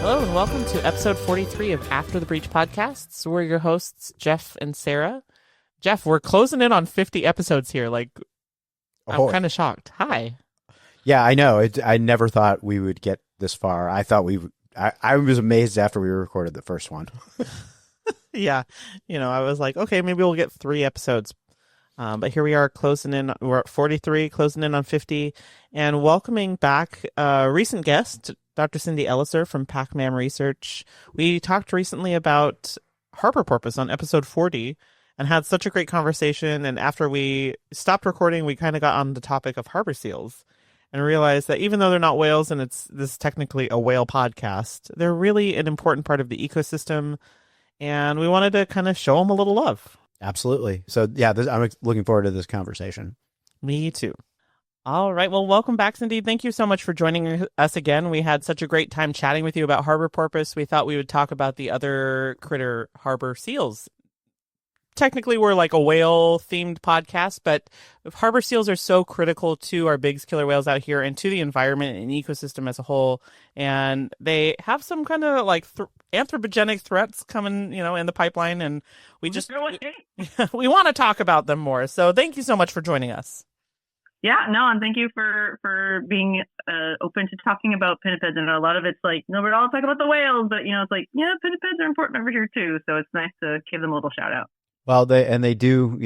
Hello and welcome to episode 43 of After the Breach podcasts. We're your hosts, Jeff and Sarah. Jeff, we're closing in on 50 episodes here. I'm kind of shocked. Hi. Yeah, I know. I never thought we would get this far. I thought I was amazed after we recorded the first one. Yeah. I was like, okay, maybe we'll get 3 episodes. But here we are closing in. We're at 43, closing in on 50, and welcoming back a recent guest, Dr. Cindy Elliser from PacMam Research. We talked recently about harbor porpoise on episode 40 and had such a great conversation. And after we stopped recording, we kind of got on the topic of harbor seals and realized that even though they're not whales and this is technically a whale podcast, they're really an important part of the ecosystem. And we wanted to kind of show them a little love. Absolutely. So yeah, I'm looking forward to this conversation. Me too. All right. Well, welcome back, Cindy. Thank you so much for joining us again. We had such a great time chatting with you about harbor porpoise. We thought we would talk about the other critter, harbor seals. Technically, we're like a whale-themed podcast, but harbor seals are so critical to our Bigg's killer whales out here and to the environment and ecosystem as a whole. And they have some kind of anthropogenic threats coming, in the pipeline. And we we want to talk about them more. So thank you so much for joining us. Yeah, no, and thank you for being open to talking about pinnipeds. And a lot of it's like, no, we're all talking about the whales, but it's like, yeah, pinnipeds are important over here too. So it's nice to give them a little shout out. Well, they do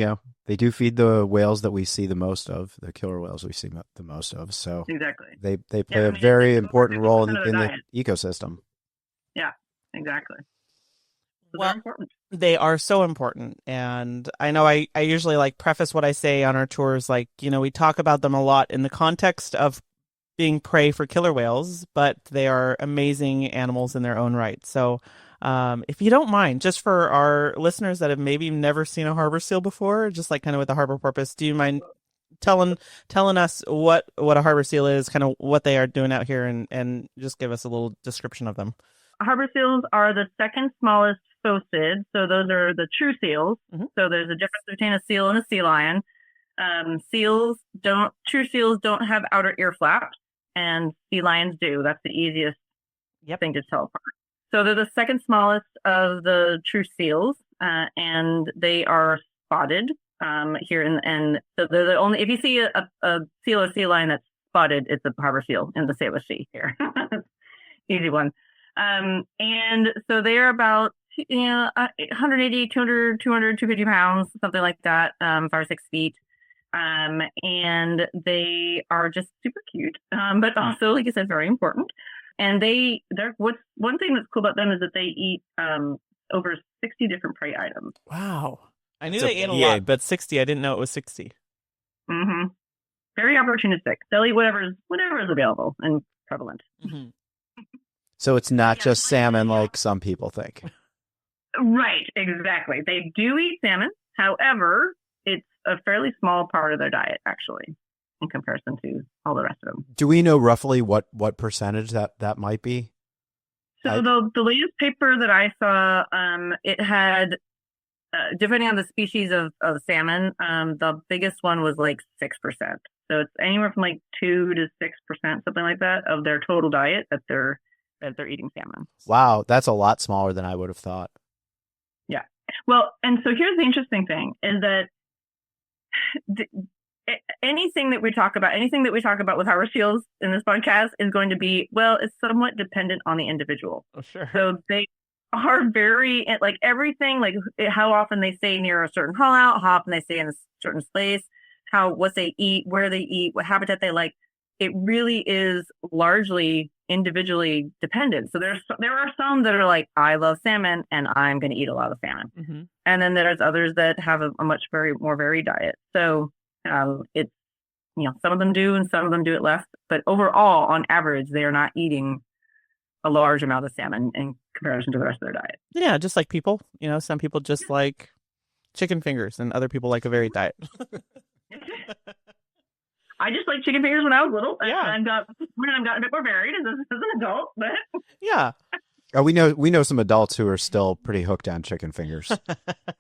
feed the whales that we see the most of, the killer whales we see the most of. So exactly, they play a very important role in the ecosystem. Yeah, exactly. So well, they're important. They are so important. And I know I usually preface what I say on our tours. We talk about them a lot in the context of being prey for killer whales, but they are amazing animals in their own right. So if you don't mind, just for our listeners that have maybe never seen a harbor seal before, just kind of with the harbor porpoise, do you mind telling us what a harbor seal is, kind of what they are doing out here, and just give us a little description of them? Harbor seals are the second smallest phosid, so those are the true seals. Mm-hmm. So there's a difference between a seal and a sea lion. True seals don't have outer ear flaps, and sea lions do. That's the easiest thing to tell apart. So they're the second smallest of the true seals, and they are spotted here. And so they're the only, if you see a seal or sea lion that's spotted, it's a harbor seal in the Salish Sea here. Easy one. And so they're about 180, 200, 250 pounds, something like that, 5 or 6 feet. And they are just super cute, but also, like you said, very important. And what's one thing that's cool about them is that they eat over 60 different prey items. Wow. I knew they ate a lot, but 60, I didn't know it was 60. Mm-hmm. Very opportunistic. They'll eat whatever is available and prevalent. Mm-hmm. So it's not just salmon like some people think. Right, exactly. They do eat salmon. However, it's a fairly small part of their diet, actually, in comparison to all the rest of them. Do we know roughly what percentage that might be? So the latest paper that I saw, it had, depending on the species of salmon, the biggest one was 6%. So it's anywhere from 2 to 6%, something like that, of their total diet that they're eating salmon. Wow, that's a lot smaller than I would have thought. Yeah. Well, and so here's the interesting thing is that anything that we talk about with harbor seals in this podcast is going to be, it's somewhat dependent on the individual. Oh, sure. So they are very, everything, how often they stay near a certain haul out, how often they stay in a certain place, what they eat, where they eat, what habitat they like. It really is largely individually dependent. So there are some that are I love salmon and I'm going to eat a lot of salmon. Mm-hmm. And then there's others that have a much more varied diet. So it's, some of them do and some of them do it less. But overall, on average, they are not eating a large amount of salmon in comparison to the rest of their diet. Yeah, just like people. Some people just like chicken fingers and other people like a varied diet. I just like chicken fingers when I was little. Yeah. I've gotten a bit more varied as an adult. But yeah. We know some adults who are still pretty hooked on chicken fingers.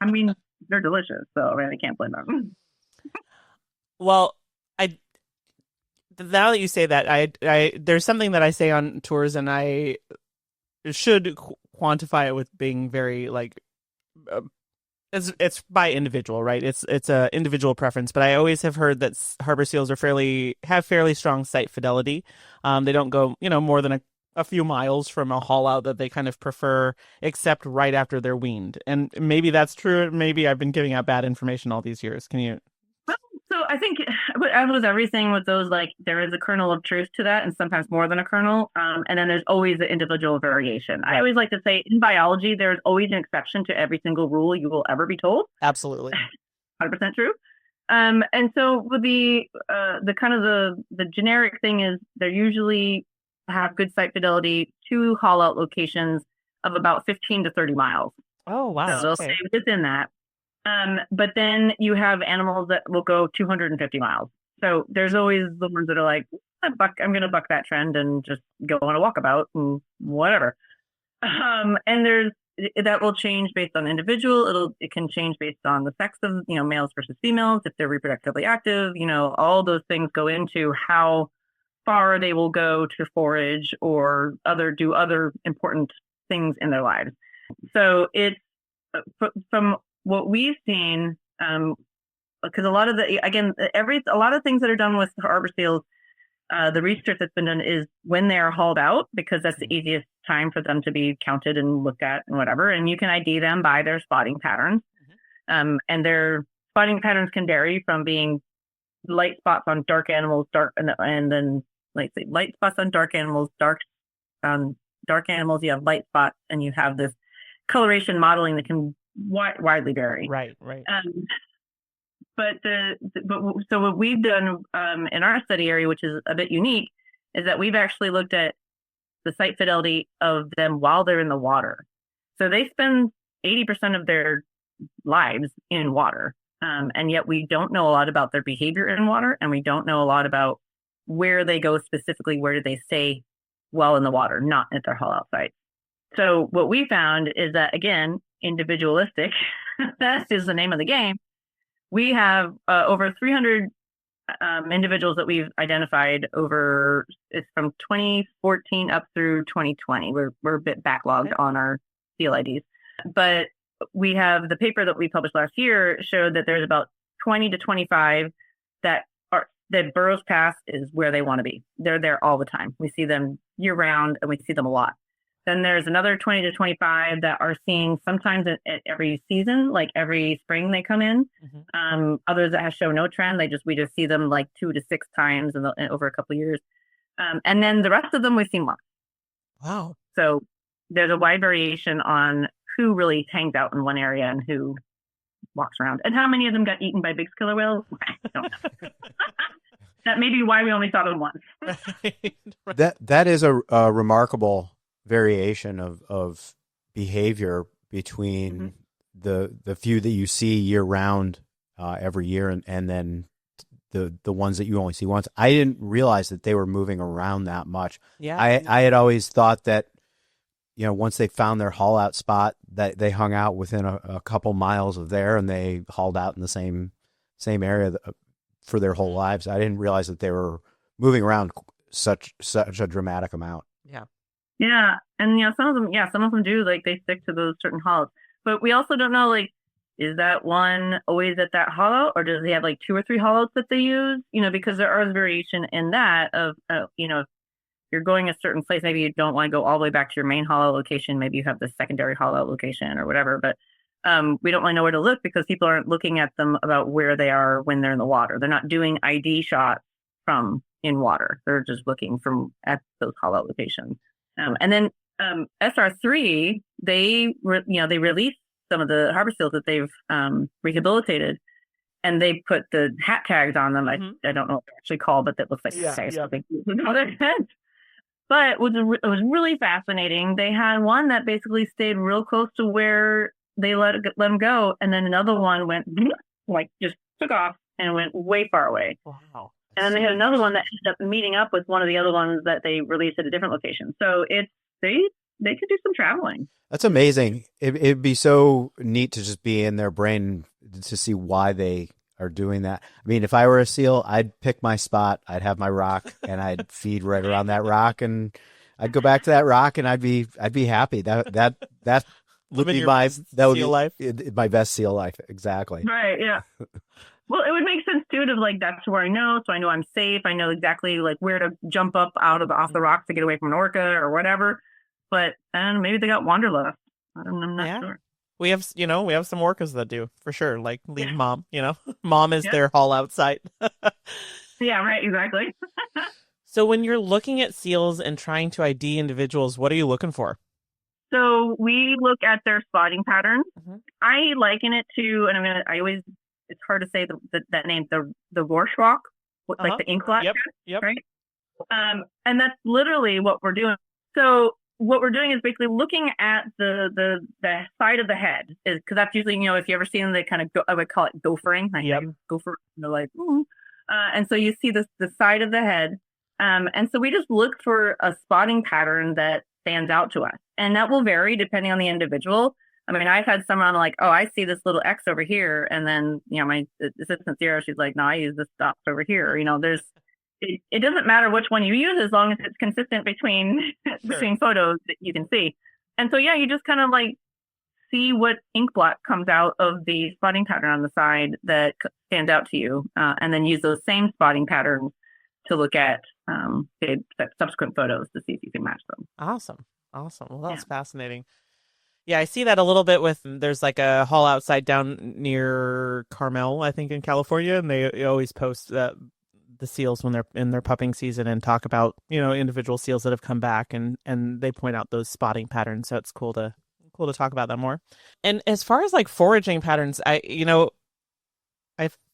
I mean, they're delicious, so I can't blame them. Well, now that you say that, I there's something that I say on tours, and I should quantify it with being very like it's by individual, right? It's a individual preference, but I always have heard that harbor seals have fairly strong sight fidelity. They don't go, more than a few miles from a haul out that they kind of prefer, except right after they're weaned. And maybe that's true. Maybe I've been giving out bad information all these years. Can you? So I think, as with everything with those, like there is a kernel of truth to that, and sometimes more than a kernel. And then there's always the individual variation. Right. I always like to say in biology, there's always an exception to every single rule you will ever be told. Absolutely. 100% true. And so with the kind of the generic thing is they usually have good sight fidelity to haul out locations of about 15 to 30 miles. Oh, wow. So they'll stay within that. But then you have animals that will go 250 miles. So there's always the ones that are like, I'm going to buck that trend and just go on a walkabout and whatever. And that will change based on individual. It can change based on the sex of, males versus females, if they're reproductively active, all those things go into how far they will go to forage or do other important things in their lives. So it's from what we've seen, because a lot of things that are done with harbor seals, the research that's been done is when they're hauled out, because that's the easiest time for them to be counted and looked at and whatever. And you can ID them by their spotting patterns. And their spotting patterns can vary from being light spots on dark animals, and then like say light spots on dark animals, dark animals. You have light spots, and you have this coloration modeling that can widely vary. Right. So what we've done in our study area, which is a bit unique, is that we've actually looked at the sight fidelity of them while they're in the water. So they spend 80% of their lives in water, and yet we don't know a lot about their behavior in water, and we don't know a lot about where they go specifically. Where do they stay while in the water, not at their haul out sites? So what we found is that, again, individualistic, that is the name of the game. We have over 300 individuals that we've identified it's from 2014 up through 2020. We're a bit backlogged on our seal IDs. But we have the paper that we published last year showed that there's about 20 to 25 that Burroughs Pass is where they want to be. They're there all the time. We see them year round, and we see them a lot. Then there's another 20 to 25 that are seen sometimes at every season, like every spring they come in. Others that show no trend, we just see them like 2 to 6 times over a couple of years. And then the rest of them we've seen once. Wow. So there's a wide variation on who really hangs out in one area and who walks around. And how many of them got eaten by Bigg's killer whales? I don't know. That may be why we only saw them once. That is a remarkable variation of behavior between the few that you see year round every year and then the ones that you only see once. I didn't realize that they were moving around that much. Yeah. I had always thought that once they found their haul out spot, that they hung out within a couple miles of there and they hauled out in the same area for their whole lives. I didn't realize that they were moving around such a dramatic amount. Yeah. Yeah. And some of them do, like they stick to those certain hauls. But we also don't know, like, is that one always at that haul out, or does he have like 2 or 3 haul outs that they use? Because there is variation in that of, if you're going a certain place, maybe you don't want to go all the way back to your main haul out location. Maybe you have the secondary haul out location or whatever. But we don't really know where to look because people aren't looking at them about where they are when they're in the water. They're not doing ID shots from in water. They're just looking at those haul out locations. And then SR3, they released some of the harbor seals that they've rehabilitated, and they put the hat tags on them. I don't know what they're actually called, but that looks like tags. Yeah. But it was really fascinating. They had one that basically stayed real close to where they let them go, and then another one went like just took off and went way far away. Wow. And then they had another one that ended up meeting up with one of the other ones that they released at a different location. So they could do some traveling. That's amazing. It'd be so neat to just be in their brain to see why they are doing that. I mean, if I were a seal, I'd pick my spot, I'd have my rock, and I'd feed right around that rock, and I'd go back to that rock and I'd be happy. That would be my seal life. My best seal life. Exactly. Right. Yeah. Well, it would make sense too to like, that's where I know. So I know I'm safe. I know exactly like where to jump up off the rocks to get away from an orca or whatever. But and maybe they got wanderlust. I'm not sure. We have some orcas that do for sure. Like leave mom, mom is their haul out site. Yeah, right. Exactly. So when you're looking at seals and trying to ID individuals, what are you looking for? So we look at their spotting patterns. Mm-hmm. I liken it to, and it's hard to say that name, the Rorschach, like the ink blot test, right? And that's literally what we're doing. So what we're doing is basically looking at the side of the head, is because that's usually, if you ever seen the kind of, I would call it gophering, like gopher, like, ooh. And so you see the side of the head. And so we just look for a spotting pattern that stands out to us. And that will vary depending on the individual. I mean, I've had someone like, oh, I see this little X over here. And then, my assistant Zero, she's like, no, I use this dot over here. It doesn't matter which one you use as long as it's consistent between photos that you can see. And so, you just kind of like see what ink blot comes out of the spotting pattern on the side that stands out to you. And then use those same spotting patterns to look at subsequent photos to see if you can match them. Awesome. Well, that's fascinating. Yeah, I see that a little bit there's like a haul outside down near Carmel, I think in California, and they always post the seals when they're in their pupping season and talk about, individual seals that have come back and they point out those spotting patterns. So it's cool to talk about that more. And as far as like foraging patterns, I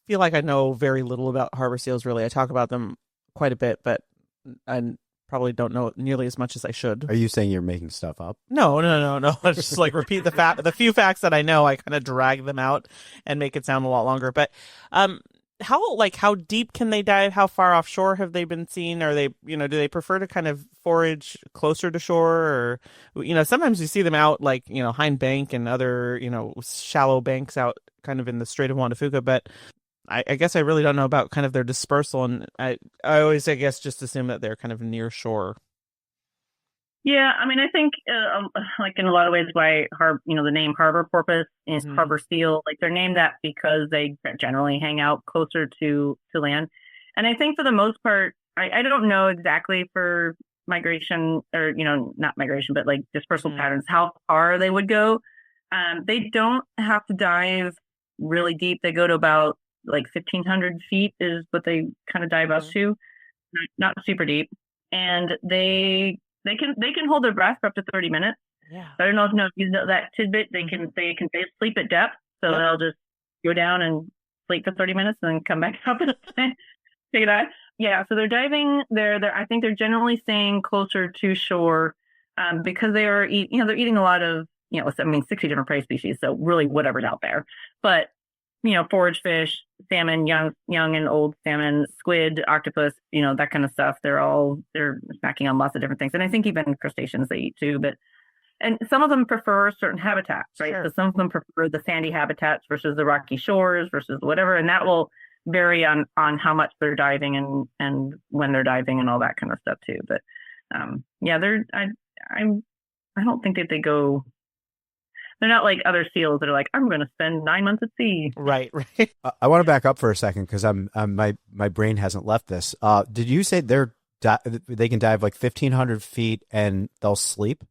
feel like I know very little about harbor seals really. I talk about them quite a bit, but I probably don't know nearly as much as I should. Are you saying you're making stuff up? No. I just like repeat the few facts that I know. I kind of drag them out and make it sound a lot longer. But how deep can they dive? How far offshore have they been seen? Are they, do they prefer to kind of forage closer to shore, or, sometimes you see them out like, Hind Bank and other, shallow banks out kind of in the Strait of Juan de Fuca. But I guess I really don't know about kind of their dispersal, and I always, I guess, just assume that they're kind of near shore. Yeah, I mean, I think like in a lot of ways, why the name harbor porpoise is harbor seal. Like they're named that because they generally hang out closer to land, and I think for the most part, I don't know exactly for migration or not migration, but like dispersal patterns, how far they would go. They don't have to dive really deep. They go to about like 1,500 feet is what they kind of dive up to, not super deep, and they can hold their breath for up to 30 minutes. Yeah, I don't know if you know that tidbit. They can sleep at depth, so they'll just go down and sleep for 30 minutes and then come back up and take it out. Yeah, so they're diving. I think they're generally staying closer to shore because they are they're eating a lot of 60 different prey species, so really whatever's out there, but forage fish, salmon, young and old salmon, squid, octopus, that kind of stuff. They're snacking on lots of different things. And I think even crustaceans they eat too, and some of them prefer certain habitats, right? Sure. So some of them prefer the sandy habitats versus the rocky shores versus whatever. And that will vary on how much they're diving and when they're diving and all that kind of stuff too. But I don't think that they go. They're not like other seals that are like, I'm going to spend 9 months at sea. Right. I want to back up for a second because my brain hasn't left this. Did you say they can dive like 1,500 feet and they'll sleep?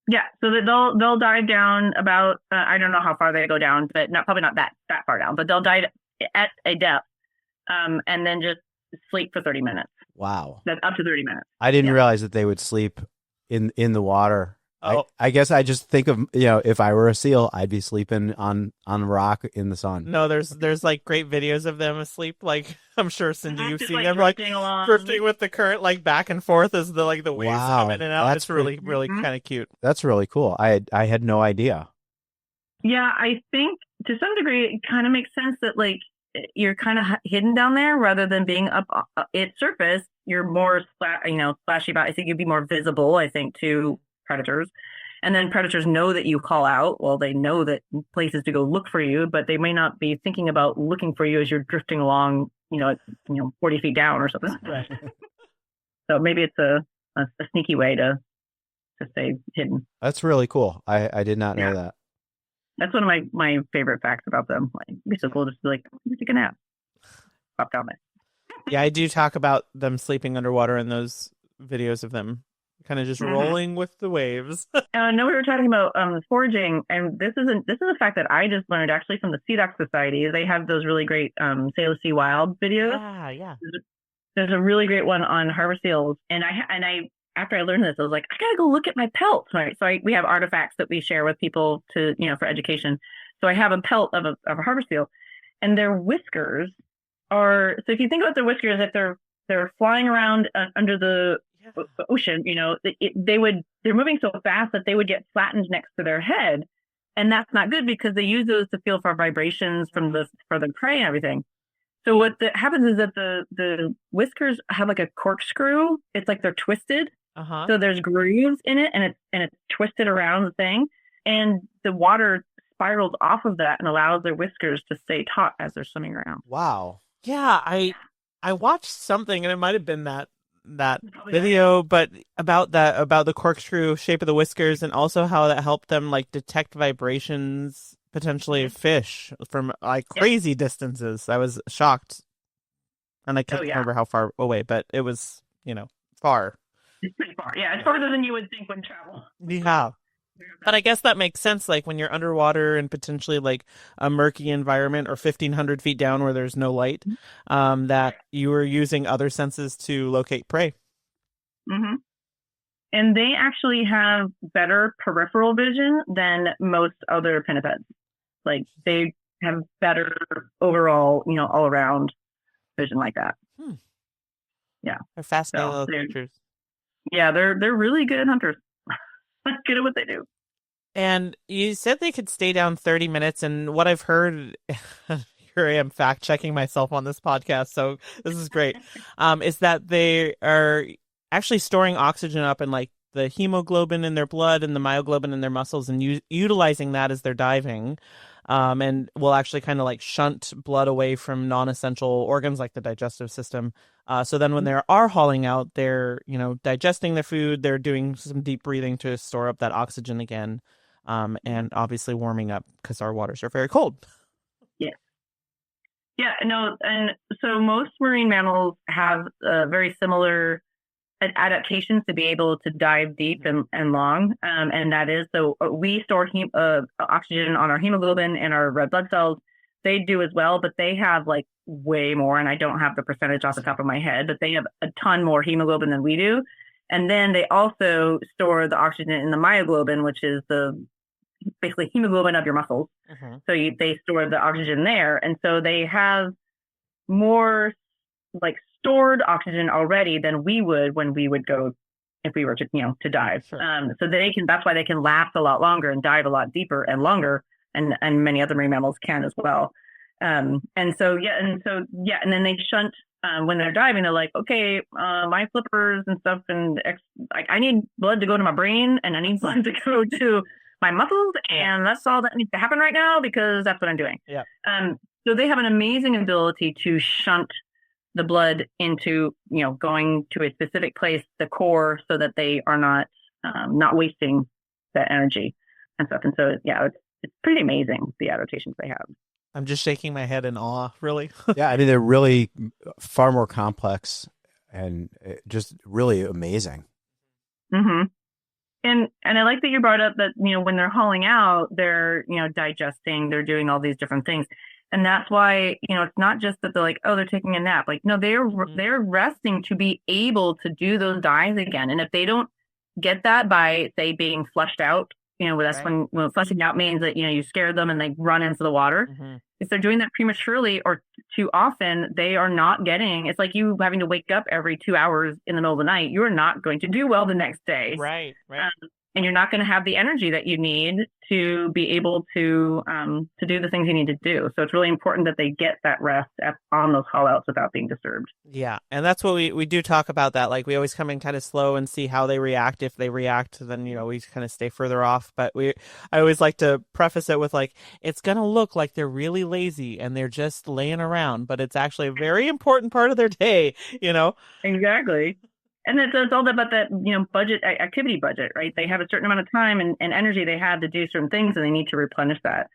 Yeah, so they'll dive down about I don't know how far they go down, but probably not that far down. But they'll dive at a depth, and then just sleep for 30 minutes. Wow, that's up to 30 minutes. I didn't realize that they would sleep in the water. Oh. I guess I just think of, if I were a seal, I'd be sleeping on a rock in the sun. No, there's like great videos of them asleep. Like I'm sure Cindy, you've seen them like drifting with the current, like back and forth as the waves come in and out. It's really kind of cute. That's really cool. I had no idea. Yeah, I think to some degree it kind of makes sense that like you're kind of hidden down there rather than being up at surface. You're more splashy about. I think you'd be more visible. I think to predators, and then predators know that you call out. Well, they know that places to go look for you, but they may not be thinking about looking for you as you're drifting along 40 feet down or something. Right. So maybe it's a a sneaky way to stay hidden. That's really cool. I did not know that. That's one of my favorite facts about them. Like, it'd be so cool just to be like, I'm take a nap. Pop down there. Yeah, I do talk about them sleeping underwater in those videos of them kind of just rolling with the waves. I know we were talking about foraging, and this is a fact that I just learned actually from the Sea Doc Society. They have those really great Salish Sea wild videos. Yeah. There's a really great one on harbor seals, and I after I learned this, I was like, I gotta go look at my pelts. Right, so we have artifacts that we share with people to for education. So I have a pelt of a harbor seal, and their whiskers are, so if you think about their whiskers, if they're flying around under the ocean, they're moving so fast that they would get flattened next to their head, and that's not good because they use those to feel for vibrations for the prey and everything. So what happens is that the whiskers have like a corkscrew. It's like they're twisted. So there's grooves in it, and it's twisted around the thing, and the water spirals off of that and allows their whiskers to stay taut as they're swimming around. Wow. Yeah, I watched something, and it might have been that video, but about the corkscrew shape of the whiskers, and also how that helped them like detect vibrations potentially of fish from like crazy distances. I was shocked, and I can't remember how far away, but it was far. It's pretty far. Yeah, it's farther than you would think when travel. Yeah. But I guess that makes sense, like when you're underwater and potentially like a murky environment or 1,500 feet down where there's no light, that you are using other senses to locate prey. Mm-hmm. And they actually have better peripheral vision than most other pinnipeds. Like they have better overall, all around vision like that. Yeah. They're fascinating little creatures. Yeah, they're really good hunters. Good at what they do. And you said they could stay down 30 minutes, and what I've heard, here I am fact checking myself on this podcast, so this is great, is that they are actually storing oxygen up in like the hemoglobin in their blood and the myoglobin in their muscles, and utilizing that as they're diving, and will actually kind of like shunt blood away from non-essential organs like the digestive system. So then when they are hauling out, they're, digesting their food, they're doing some deep breathing to store up that oxygen again, and obviously warming up because our waters are very cold. Yeah. Yeah, no, and so most marine mammals have very similar adaptations to be able to dive deep and long, and that is, so we store oxygen on our hemoglobin and our red blood cells. They do as well, but they have like way more, and I don't have the percentage off the top of my head, but they have a ton more hemoglobin than we do. And then they also store the oxygen in the myoglobin, which is the basically hemoglobin of your muscles. So they store the oxygen there, and so they have more like stored oxygen already than we would when we would go, if we were to dive. Sure. So that's why they can last a lot longer and dive a lot deeper and longer, and many other marine mammals can as well. And then they shunt when they're diving. They're like, okay, my flippers and stuff, and I need blood to go to my brain, and I need blood to go to my muscles, and that's all that needs to happen right now because that's what I'm doing. Yeah. So they have an amazing ability to shunt the blood into, going to a specific place, the core, so that they are not wasting that energy and stuff. And so, yeah, it's pretty amazing, the adaptations they have. I'm just shaking my head in awe, really. Yeah, I mean, they're really far more complex and just really amazing. Mm-hmm. And I like that you brought up that, when they're hauling out, they're, digesting, they're doing all these different things. And that's why, it's not just that they're like, oh, they're taking a nap. Like, no, they're resting to be able to do those dives again. And if they don't get that by, say, being flushed out, that's right. when flushing out means that, you scare them and they run into the water. Mm-hmm. If they're doing that prematurely or too often, they are not getting, it's like you having to wake up every 2 hours in the middle of the night. You're not going to do well the next day. Right. And you're not going to have the energy that you need to be able to do the things you need to do. So it's really important that they get that rest on those haul outs without being disturbed. Yeah, and that's what we do talk about that. Like we always come in kind of slow and see how they react. If they react, then we kind of stay further off. But I always like to preface it with like, it's going to look like they're really lazy and they're just laying around, but it's actually a very important part of their day. Exactly. And it's all about that, budget, activity budget, right? They have a certain amount of time and energy they have to do certain things, and they need to replenish that.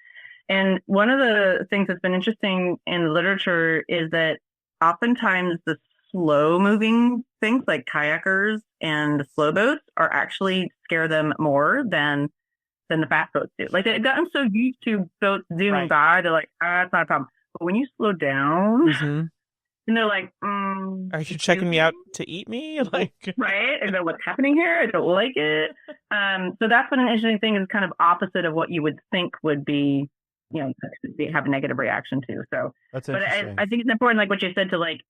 And one of the things that's been interesting in the literature is that oftentimes the slow moving things like kayakers and slow boats are actually scare them more than the fast boats do. Like they've gotten so used to boats zooming by, they're like, it's not a problem. But when you slow down, and they're like, are you checking me out to eat me? Like, right? And then what's happening here? I don't like it. So that's been an interesting thing, is kind of opposite of what you would think would be, have a negative reaction to. So, that's but interesting. I think it's important, like what you said, to like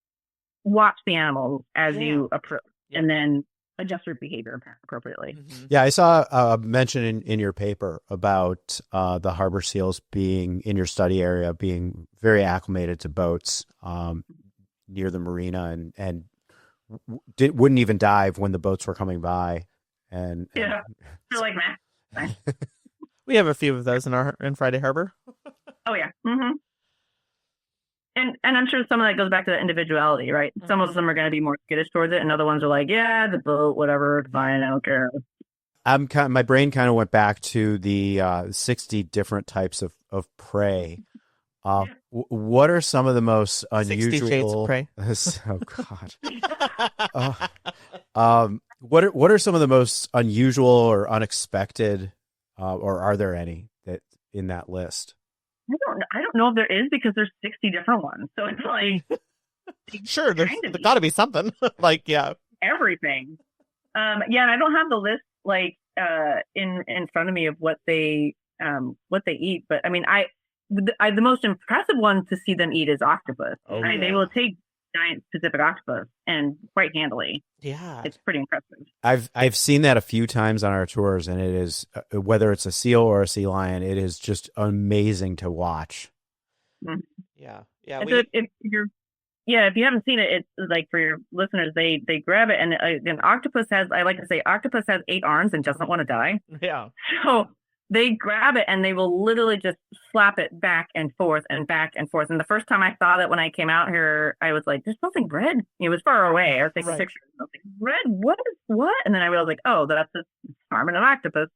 watch the animals as you approach, and then adjust your behavior appropriately. Yeah, I saw a mention in your paper about the harbor seals being in your study area, being very acclimated to boats near the marina, and wouldn't even dive when the boats were coming by. And they're like, man. We have a few of those in Friday Harbor. Oh yeah. And I'm sure some of that goes back to the individuality, right? Some of them are going to be more skittish towards it, and other ones are like, yeah, the boat, whatever, it's fine, I don't care. My brain kind of went back to the 60 different types of prey. What are some of the most unusual? 60 Shades of Prey. Oh God. What are some of the most unusual or unexpected, or are there any that in that list? I don't know if there is, because there's 60 different ones. So it's like, sure, there's got to be something. Like, yeah, everything. And I don't have the list like in front of me of what they eat, but I mean, the most impressive one to see them eat is octopus. They will take giant Pacific octopus, and quite handily. Yeah, it's pretty impressive. I've seen that a few times on our tours, and it is whether it's a seal or a sea lion, it is just amazing to watch. Yeah. If you haven't seen it, it's like, for your listeners, they grab it, and an octopus has, I like to say, octopus has 8 arms and doesn't want to die. Yeah. So they grab it, and they will literally just slap it back and forth and back and forth. And the first time I saw that, when I came out here, I was like, there's something red. It was far away. I was taking pictures. I was like, red? What? And then I realized, like, oh, that's just harming an octopus.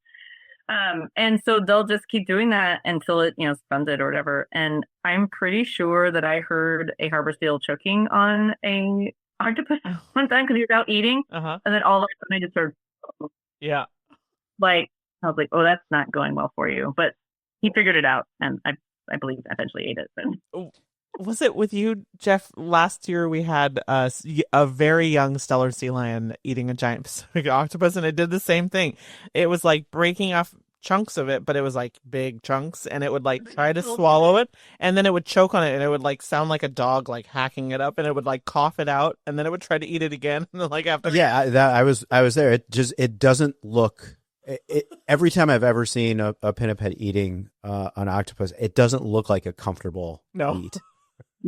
And so they'll just keep doing that until it, stuns it or whatever. And I'm pretty sure that I heard a harbor seal choking on a octopus one time, because he was out eating. And then all of a sudden I just heard, like, I was like, oh, that's not going well for you. But he figured it out, and I believe eventually ate it. But. Was it with you, Jeff? Last year we had a very young Steller sea lion eating a giant Pacific octopus, and it did the same thing. It was like breaking off chunks of it, but it was like big chunks, and it would like try to swallow it, and then it would choke on it, and it would like sound like a dog like hacking it up, and it would like cough it out, and then it would try to eat it again, and then like after. Yeah, I was there. It doesn't look. Every time I've ever seen a pinniped eating an octopus, it doesn't look like a comfortable eat.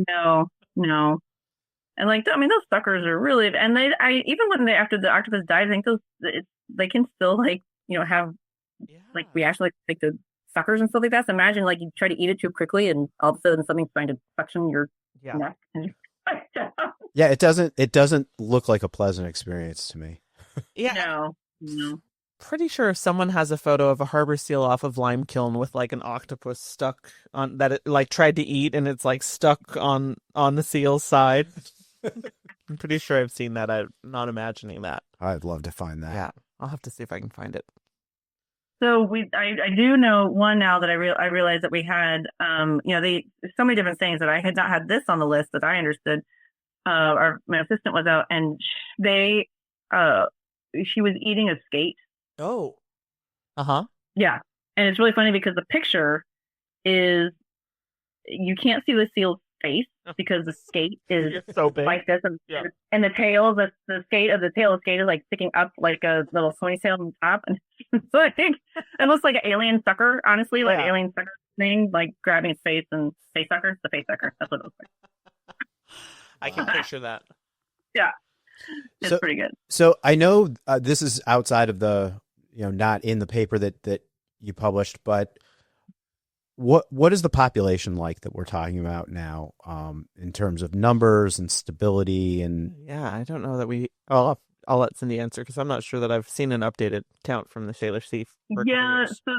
No. And like, I mean, those suckers are really, and even when after the octopus dies, I think they can still like, have like reaction like the suckers and stuff like that. So imagine like you try to eat it too quickly, and all of a sudden something's trying to suction your neck. Yeah, it doesn't look like a pleasant experience to me. Yeah. No. Pretty sure if someone has a photo of a harbor seal off of Lime Kiln with like an octopus stuck on that, it like tried to eat, and it's like stuck on the seal's side. I'm pretty sure I've seen that. I'm not imagining that. I'd love to find that. Yeah, I'll have to see if I can find it. So I do know one now that I realized that we had so many different things that I had not had this on the list that I understood. My assistant was out, and she was eating a skate. Oh. Yeah. And it's really funny because the picture is, you can't see the seal's face because the skate is so big like this, and the tail, the tail of the skate is like sticking up like a little ponytail on top, and so I think it looks like an alien sucker, honestly, like an alien sucker thing, like grabbing its face, and face sucker, the face sucker. That's what it looks like. I can picture that. Yeah. It's pretty good. So I know this is outside of the, not in the paper that you published, but what is the population like that we're talking about now, in terms of numbers and stability? And I don't know that I'll let Cindy answer because I'm not sure that I've seen an updated count from the Salish Sea for a couple Yeah, years. so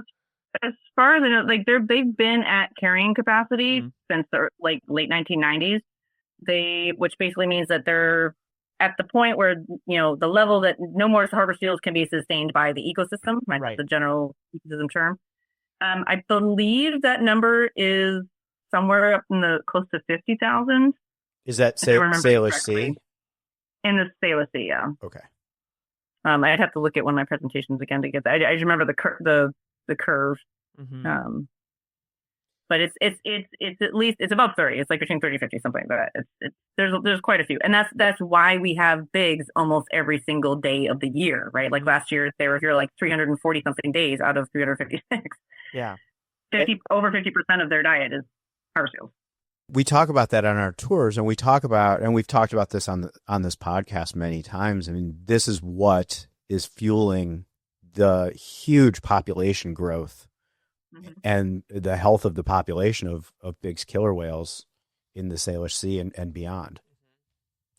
as far as I know, like they've been at carrying capacity since the like late 1990s. Which basically means that they're at the point where, you know, the level that no more harbor seals can be sustained by the ecosystem, right? The general ecosystem term. I believe that number is somewhere up in the close to 50,000. Is that Salish Sea? In the Salish Sea, yeah. Okay. I'd have to look at one of my presentations again to get that. I just remember the curve. But it's at least it's above 30. It's like between 30 and 50, something like that. There's quite a few, and that's why we have Biggs almost every single day of the year, right? Like last year they were here like 340 something days out of 356. Yeah, over 50% of their diet is harbor seals. We talk about that on our tours, and we've talked about this on this podcast many times. I mean, this is what is fueling the huge population growth and the health of the population of Bigg's killer whales in the Salish Sea and beyond.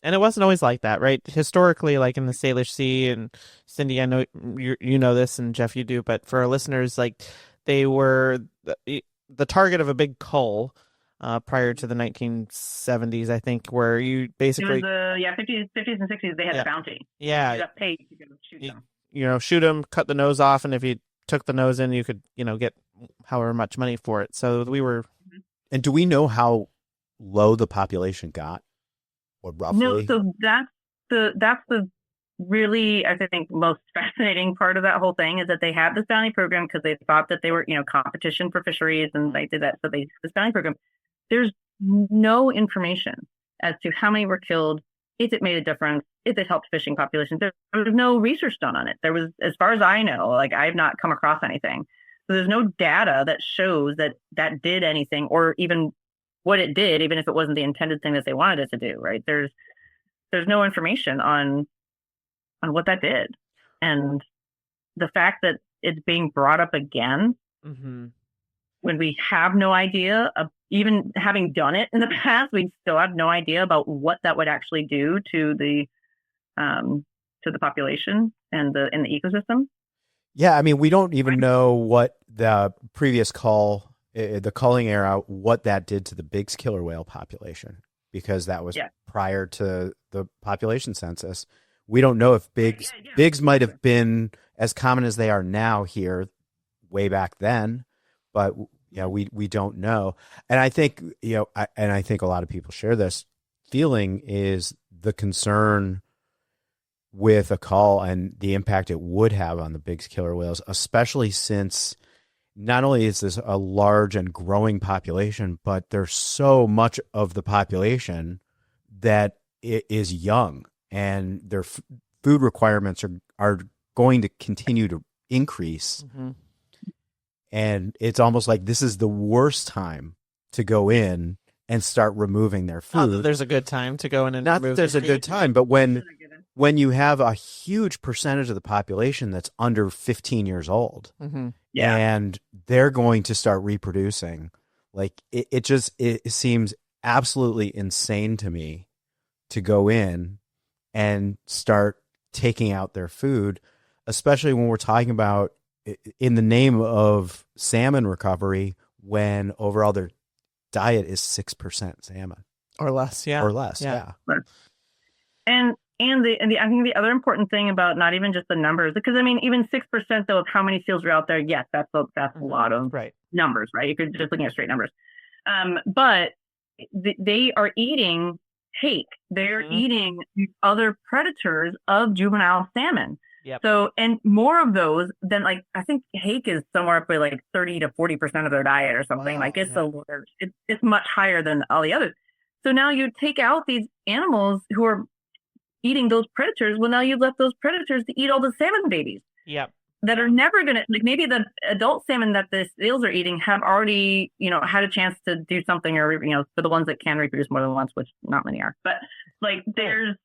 And it wasn't always like that, right? Historically, like in the Salish Sea, and Cindy, I know you know this, and Jeff, you do, but for our listeners, like they were the target of a big cull prior to the 1970s, I think, where you basically... It was 50s and 60s, they had a bounty. Yeah. You got paid to shoot them. Shoot them, cut the nose off, and if you took the nose in, you could, get however much money for it. So we were... And do we know how low the population got? Or roughly? No, so that's the really, I think, most fascinating part of that whole thing is that they had this bounty program because they thought that they were, competition for fisheries, and they did that. So they this bounty program. There's no information as to how many were killed, if it made a difference, if it helped fishing populations. There was no research done on it. There was, as far as I know, like I've not come across anything. So there's no data that shows that did anything, or even what it did, even if it wasn't the intended thing that they wanted it to do, right? There's no information on what that did. And the fact that it's being brought up again when we have no idea of, even having done it in the past, we still have no idea about what that would actually do to the population and the ecosystem. Yeah, I mean, we don't even know what the previous cull, the culling era, what that did to the Bigg's killer whale population, because that was prior to the population census. We don't know if Bigg's might have been as common as they are now here way back then, but we don't know. And I think, I think a lot of people share this feeling, is the concern with a cull and the impact it would have on the Bigg's killer whales, especially since not only is this a large and growing population, but there's so much of the population that is young, and their food requirements are going to continue to increase. And it's almost like this is the worst time to go in and start removing their food. Not that there's a good time to go in and not remove that there's a good time, but when you have a huge percentage of the population that's under 15 years old, and they're going to start reproducing, like it seems absolutely insane to me to go in and start taking out their food, especially when we're talking about in the name of salmon recovery, when overall their diet is 6% salmon or less. Yeah. And I think the other important thing about not even just the numbers, because I mean, even 6% though of how many seals are out there, yes, that's a lot of numbers, right? If you're just looking at straight numbers. But they are eating hake. They're eating other predators of juvenile salmon. So, and more of those than, like, I think hake is somewhere up by like 30 to 40% of their diet or something. Wow, like it's much higher than all the others. So now you take out these animals who are eating those predators. Well, now you've left those predators to eat all the salmon babies. That are never going to, like, maybe the adult salmon that the seals are eating have already, had a chance to do something, or, for the ones that can reproduce more than once, which not many are. But like there's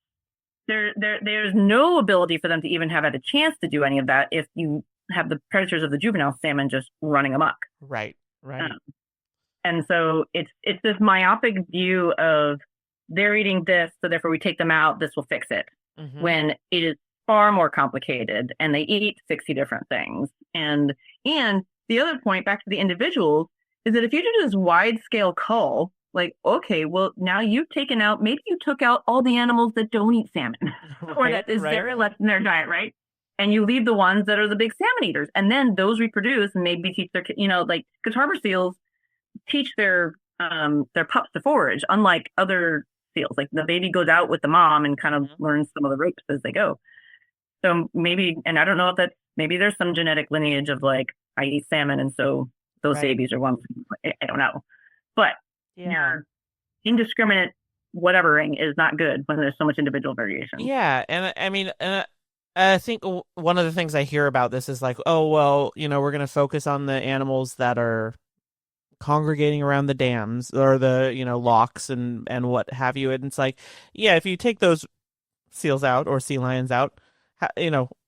no ability for them to even have had a chance to do any of that if you have the predators of the juvenile salmon just running amok. Right. And so it's this myopic view of they're eating this, so therefore we take them out, this will fix it. When it is far more complicated, and they eat 60 different things. And the other point, back to the individuals, is that if you do this wide scale cull, like, okay, well, now you've taken out, maybe you took out all the animals that don't eat salmon or that is very less in their diet, right? And you leave the ones that are the big salmon eaters. And then those reproduce and maybe teach their, like, because harbor seals teach their pups to forage, unlike other seals. Like the baby goes out with the mom and kind of learns some of the ropes as they go. So maybe, and I don't know if that, maybe there's some genetic lineage of like, I eat salmon and so those babies are ones, I don't know. But your indiscriminate whatevering is not good when there's so much individual variation. Yeah, and I mean, I think one of the things I hear about this is like, oh, well, we're going to focus on the animals that are congregating around the dams or the, locks and what have you. And it's like, yeah, if you take those seals out or sea lions out,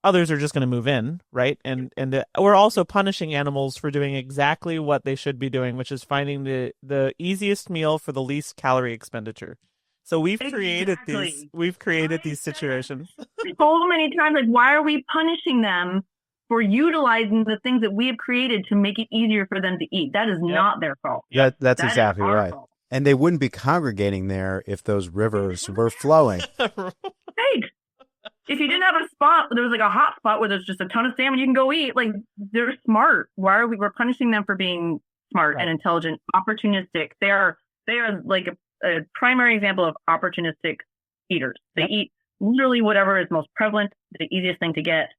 others are just going to move in, right? And we're also punishing animals for doing exactly what they should be doing, which is finding the easiest meal for the least calorie expenditure. So we've created these situations so many times. Like, why are we punishing them for utilizing the things that we have created to make it easier for them to eat? That is not their fault. That's exactly right. Fault. And they wouldn't be congregating there if those rivers were flowing. Right. If you didn't have a spot, there was like a hot spot where there's just a ton of salmon you can go eat. Like, they're smart. Why are we're punishing them for being smart and intelligent, opportunistic? They are like a primary example of opportunistic eaters. They eat literally whatever is most prevalent, the easiest thing to get.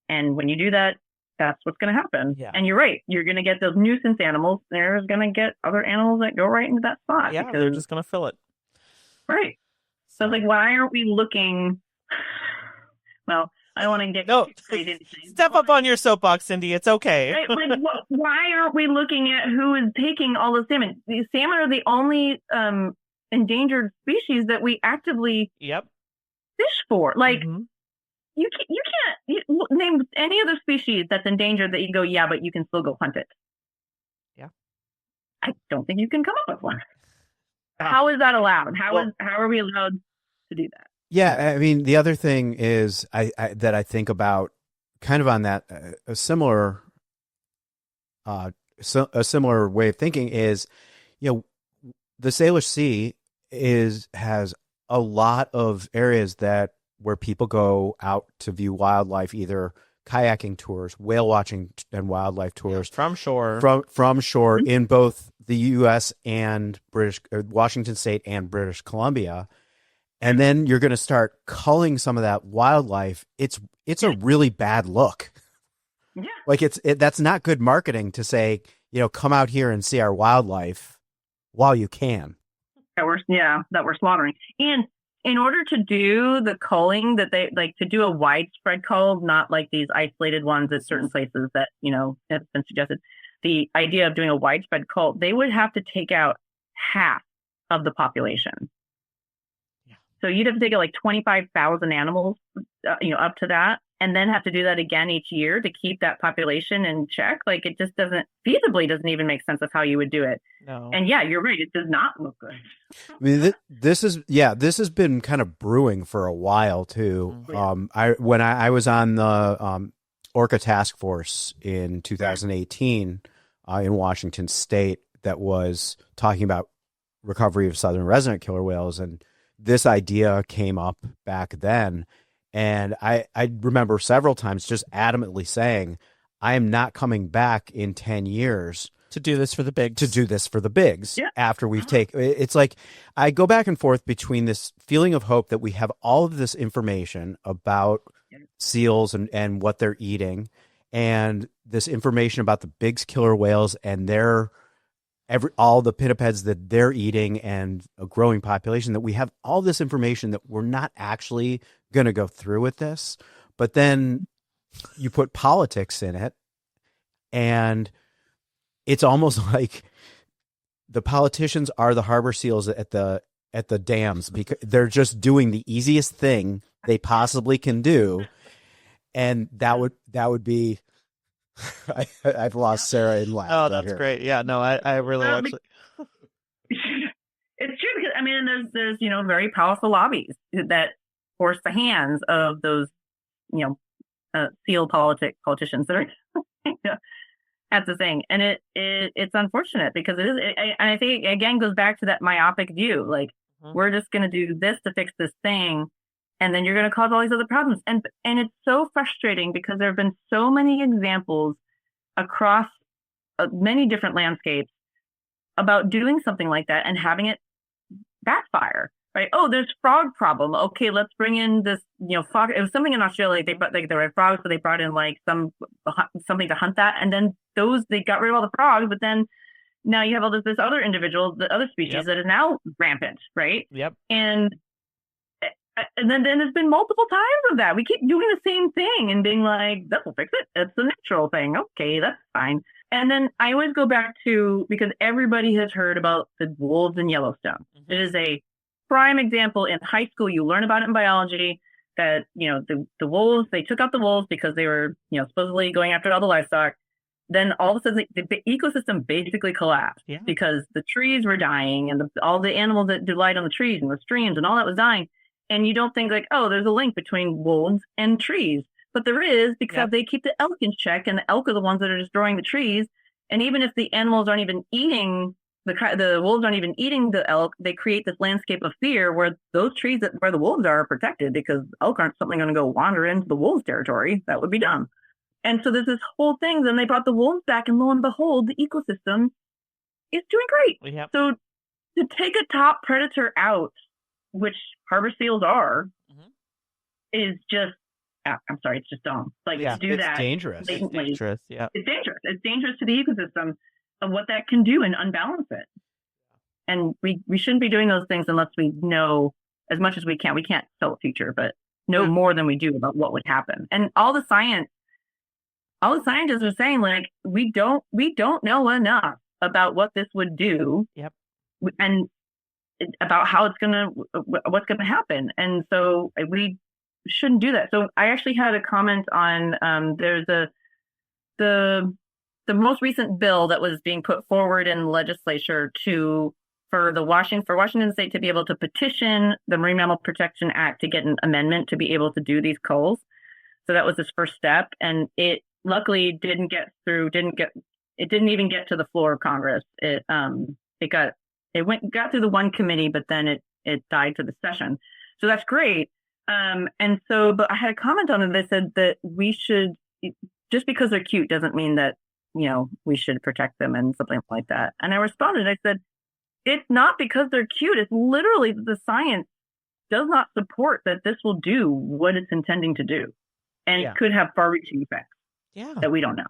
And when you do that, that's what's going to happen. Yeah. And you're right. You're going to get those nuisance animals. There's going to get other animals that go right into that spot. Yeah, they're just going to fill it. Right. So it's like, why aren't we looking... Well, I don't want to get straight into things. Step up on your soapbox, Cindy. It's okay. Right? Like, why aren't we looking at who is taking all the salmon? The salmon are the only endangered species that we actively fish for. Like, you can't name any other species that's endangered that you go, yeah, but you can still go hunt it. Yeah. I don't think you can come up with one. How is that allowed? How are we allowed to do that? Yeah, I mean, the other thing is that I think about kind of on that a similar way of thinking is, the Salish Sea has a lot of areas where people go out to view wildlife, either kayaking tours, whale watching, and wildlife tours from shore, from shore in both the U.S. and Washington State and British Columbia. And then you're going to start culling some of that wildlife. It's a really bad look. Yeah. Like that's not good marketing to say, come out here and see our wildlife while you can. That we're slaughtering. And in order to do the culling that they like, to do a widespread cull, not like these isolated ones at certain places that, have been suggested, the idea of doing a widespread cull, they would have to take out half of the population. So you'd have to take like 25,000 animals, up to that, and then have to do that again each year to keep that population in check. Like, it just doesn't even make sense of how you would do it. No. And yeah, you're right. It does not look good. I mean, this has been kind of brewing for a while too. When I was on the Orca Task Force in 2018 in Washington State, that was talking about recovery of southern resident killer whales, and this idea came up back then, and I remember several times just adamantly saying, I am not coming back in 10 years to do this for the Biggs. Yeah. After we've taken, it's like I go back and forth between this feeling of hope that we have all of this information about seals and what they're eating, and this information about the Biggs killer whales and all the pinnipeds that they're eating and a growing population, that we have all this information that we're not actually going to go through with this. But then you put politics in it, and it's almost like the politicians are the harbor seals at the dams, because they're just doing the easiest thing they possibly can do. And that would be, I've lost Sarah in laughter. Oh, that's great. Yeah, no, I really actually. It's true, because there's very powerful lobbies that force the hands of those seal politicians that are that's the thing. And it's unfortunate because it is, and I think it again goes back to that myopic view. Like, we're just going to do this to fix this thing, and then you're going to cause all these other problems. And it's so frustrating because there have been so many examples across many different landscapes about doing something like that and having it backfire. Right? Oh, there's frog problem. Okay, let's bring in this, frog. It was something in Australia. They brought there were frogs, but they brought in like something to hunt that, and then they got rid of all the frogs. But then now you have all this other individual, the other species that is now rampant, right? Yep. And then there's been multiple times of that. We keep doing the same thing and being like, that will fix it. It's a natural thing. Okay, that's fine. And then I always go back to, because everybody has heard about the wolves in Yellowstone. Mm-hmm. It is a prime example. In high school, you learn about it in biology that, the wolves, they took out the wolves because they were, supposedly going after all the livestock. Then all of a sudden the ecosystem basically collapsed because the trees were dying and all the animals that relied on the trees and the streams and all that was dying. And you don't think like, oh, there's a link between wolves and trees. But there is, because they keep the elk in check, and the elk are the ones that are destroying the trees. And even if the animals aren't even eating, the wolves aren't even eating the elk, they create this landscape of fear where those trees where the wolves are protected, because elk aren't something going to go wander into the wolves' territory. That would be dumb. And so there's this whole thing. Then they brought the wolves back, and lo and behold, the ecosystem is doing great. Yep. So to take a top predator out, which harbor seals are, is just, I'm sorry, it's just dumb. Like, to do that. Dangerous. It's dangerous. Yeah. It's dangerous. It's dangerous to the ecosystem of what that can do and unbalance it. And we shouldn't be doing those things unless we know as much as we can. We can't tell the future, but know more than we do about what would happen. And all the scientists are saying, like, we don't know enough about what this would do. Yep. And about how what's gonna happen. And so we shouldn't do that. So I actually had a comment on there's the most recent bill that was being put forward in the legislature for Washington State to be able to petition the Marine Mammal Protection Act to get an amendment to be able to do these culls. So that was his first step, and it luckily didn't get through. It didn't even get to the floor of Congress. It got through the one committee, but then it died to the session. So that's great. But I had a comment on it that said that we should, just because they're cute doesn't mean that, we should protect them and something like that. And I responded, I said, it's not because they're cute. It's literally the science does not support that this will do what it's intending to do. And it could have far-reaching effects that we don't know.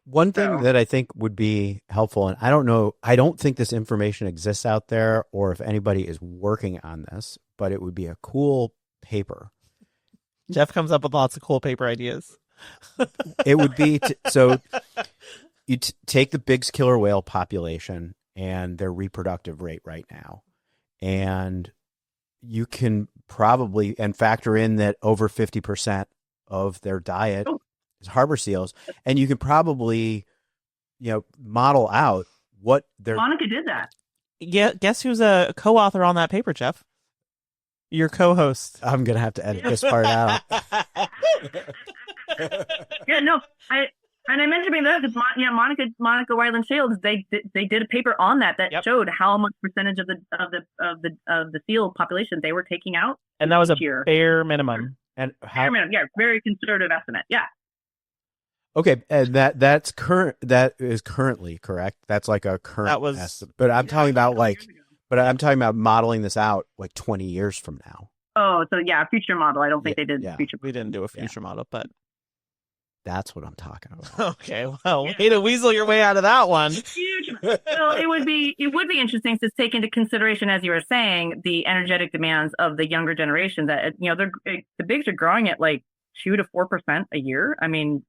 One thing that I think would be helpful, and I don't think this information exists out there or if anybody is working on this, but it would be a cool paper. Jeff comes up with lots of cool paper ideas. It would be, so you take the Bigg's killer whale population and their reproductive rate right now, and you can probably, and factor in that over 50% of their diet is harbor seals, and you can probably, model out what their... Monica did that. Yeah, guess who's a co-author on that paper, Jeff? Your co-host. I'm gonna have to edit this part out. I mentioned to me that because Monica Weiland Shields, they did a paper on that showed how much percentage of the seal population they were taking out, and that was a bare minimum. And bare minimum, very conservative estimate, Okay, and that's current. That is currently correct. That's like a current estimate. But I'm talking about I'm talking about modeling this out like 20 years from now. Oh, so future model. I don't think they did future. We didn't do a future model, but that's what I'm talking about. Okay, well, way to weasel your way out of that one. Huge. Well, it would be interesting to take into consideration, as you were saying, the energetic demands of the younger generation. That the Biggs are growing at like 2 to 4% a year. I mean,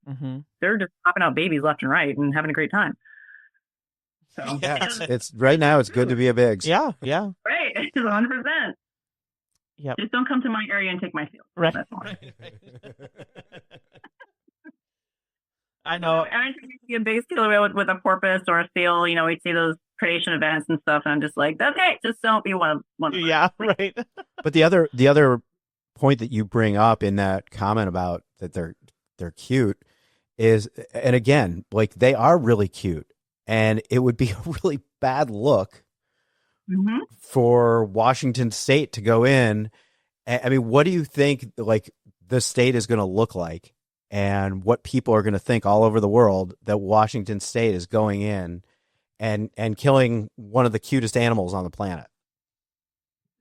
they're just popping out babies left and right and having a great time. So it's right now. It's good to be a Biggs. Yeah. Right, 100%. Yep. Just don't come to my area and take my field. Right. That's all. I know. I see a Bigg's killer whale with a porpoise or a seal. We see those predation events and stuff, and I'm just like, okay, just don't be one of them. Yeah, right. But the other point that you bring up in that comment about that they're cute is, and again, like they are really cute, and it would be a really bad look for Washington State to go in. I mean, what do you think like the state is going to look like, and what people are going to think all over the world that Washington State is going in and killing one of the cutest animals on the planet?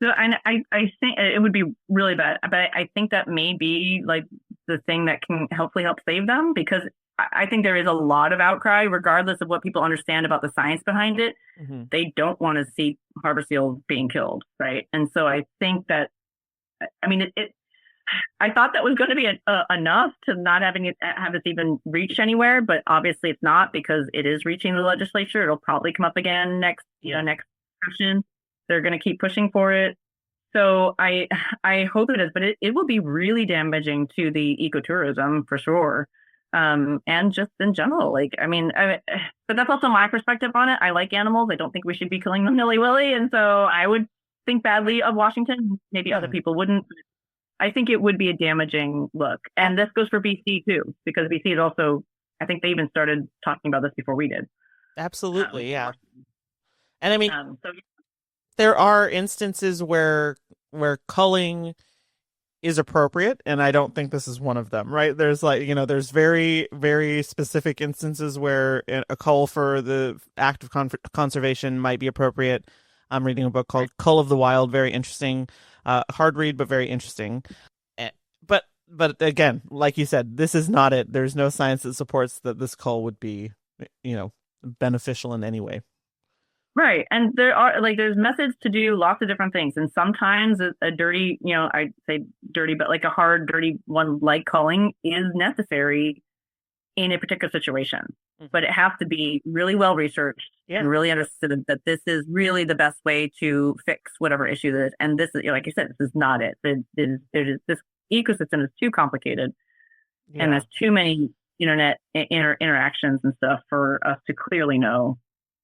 So I think it would be really bad, but I think that may be like the thing that can hopefully help save them, because I think there is a lot of outcry, regardless of what people understand about the science behind it. They don't want to see harbor seals being killed, right? And so I think that, I mean, I thought that was going to be enough to not have it even reach anywhere, but obviously it's not, because it is reaching the legislature. It'll probably come up again next session. They're going to keep pushing for it. So I hope it is, but it will be really damaging to the ecotourism for sure. And just in general, like, I mean, but that's also my perspective on it. I like animals. I don't think we should be killing them nilly-willy. And so I would think badly of Washington. Maybe other people wouldn't. I think it would be a damaging look. And this goes for BC too, because BC is also, I think they even started talking about this before we did. Absolutely. Yeah. And I mean, there are instances where culling is appropriate, and I don't think this is one of them, right? There's like, there's very, very specific instances where a cull for the act of conservation might be appropriate. I'm reading a book called Cull of the Wild, very interesting, hard read, but very interesting. But again, like you said, this is not it. There's no science that supports that this cull would be, beneficial in any way. Right. And there's methods to do lots of different things. And sometimes a dirty, I'd say dirty, but like a hard, dirty one like culling is necessary in a particular situation. But it has to be really well researched and really understood that this is really the best way to fix whatever issue that is. And this is, like you said, this is not it. This ecosystem is too complicated, and there's too many internet interactions and stuff for us to clearly know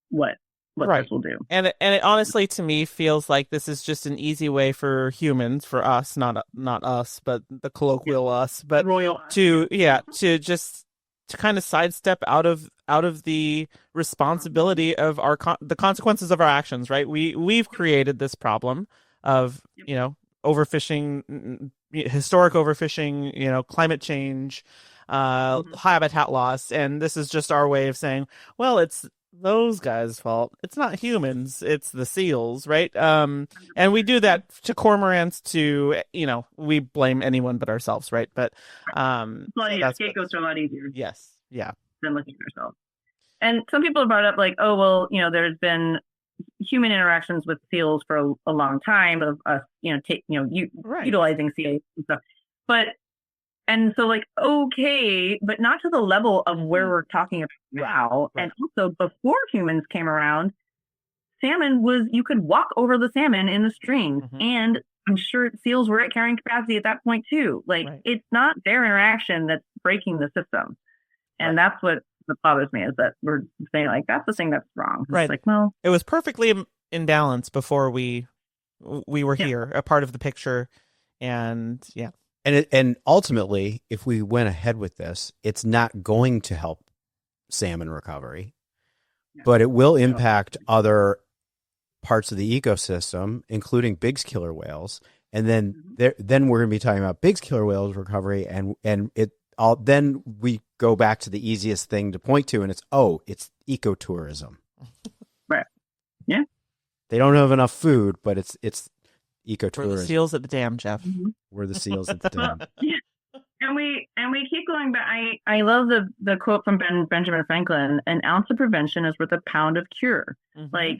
what this will do. And it honestly, to me, feels like this is just an easy way for humans, for us, not us, but the colloquial us, but to kind of sidestep out of the responsibility of the consequences of our actions, right? We've created this problem of overfishing, historic overfishing, climate change, habitat loss, and this is just our way of saying, well, it's those guys' fault. It's not humans, it's the seals, right? And we do that to cormorants, to we blame anyone but ourselves, right? But scapegoats are a lot easier. Yes, yeah. Than looking at ourselves. And some people have brought up like, oh well, there's been human interactions with seals for a long time of us, utilizing seals and stuff. And so like, okay, but not to the level of where we're talking about now. Right. And also before humans came around, salmon you could walk over the salmon in the stream. And I'm sure seals were at carrying capacity at that point too. Like it's not their interaction that's breaking the system. And that's what bothers me, is that we're saying like, that's the thing that's wrong. It's right. Like, well, it was perfectly in balance before we were here, a part of the picture. And And ultimately, if we went ahead with this, it's not going to help salmon recovery, but it will impact other parts of the ecosystem, including Bigg's killer whales. And then then we're going to be talking about Bigg's killer whales recovery, then we go back to the easiest thing to point to, and it's ecotourism. Right. Yeah. They don't have enough food, but it's ecotourism. We're the seals at the dam, Jeff. We're the seals at the dam. And we keep going back. I love the quote from Benjamin Franklin: "An ounce of prevention is worth a pound of cure." Like,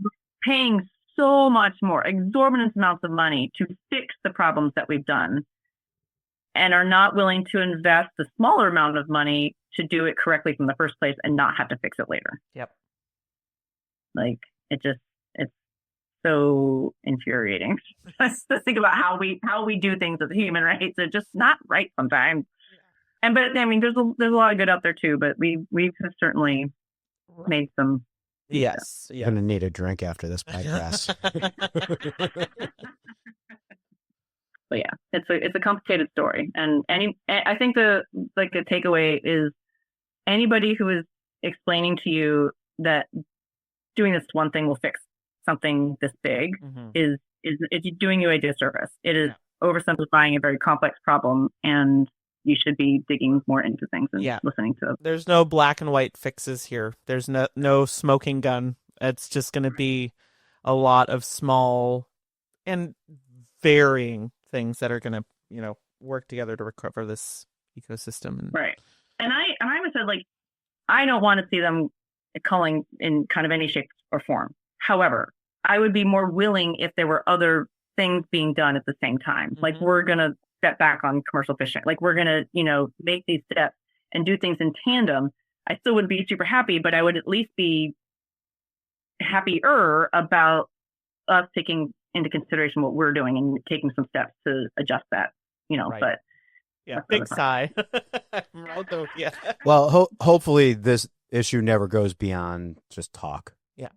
we're paying so much more, exorbitant amounts of money to fix the problems that we've done, and are not willing to invest the smaller amount of money to do it correctly from the first place and not have to fix it later. Yep. Like, it's so infuriating. Just to think about how we do things with human rights. They're just not right sometimes. And but I mean, there's a lot of good out there too. But we've certainly made some. Yes, yeah. I'm gonna need a drink after this podcast. But yeah, it's a complicated story. And I think the takeaway is anybody who is explaining to you that doing this one thing will fix something this big is doing you a disservice. It is oversimplifying a very complex problem, and you should be digging more into things and listening to. There's no black and white fixes here. There's no smoking gun. It's just going to be a lot of small and varying things that are going to, work together to recover this ecosystem. Right. And I would say, like, I don't want to see them culling in kind of any shape or form. However, I would be more willing if there were other things being done at the same time. Like, we're going to step back on commercial fishing. Like, we're going to, make these steps and do things in tandem. I still wouldn't be super happy, but I would at least be happier about us taking into consideration what we're doing and taking some steps to adjust that, right. But yeah, big sigh. Well, hopefully this issue never goes beyond just talk. Yeah.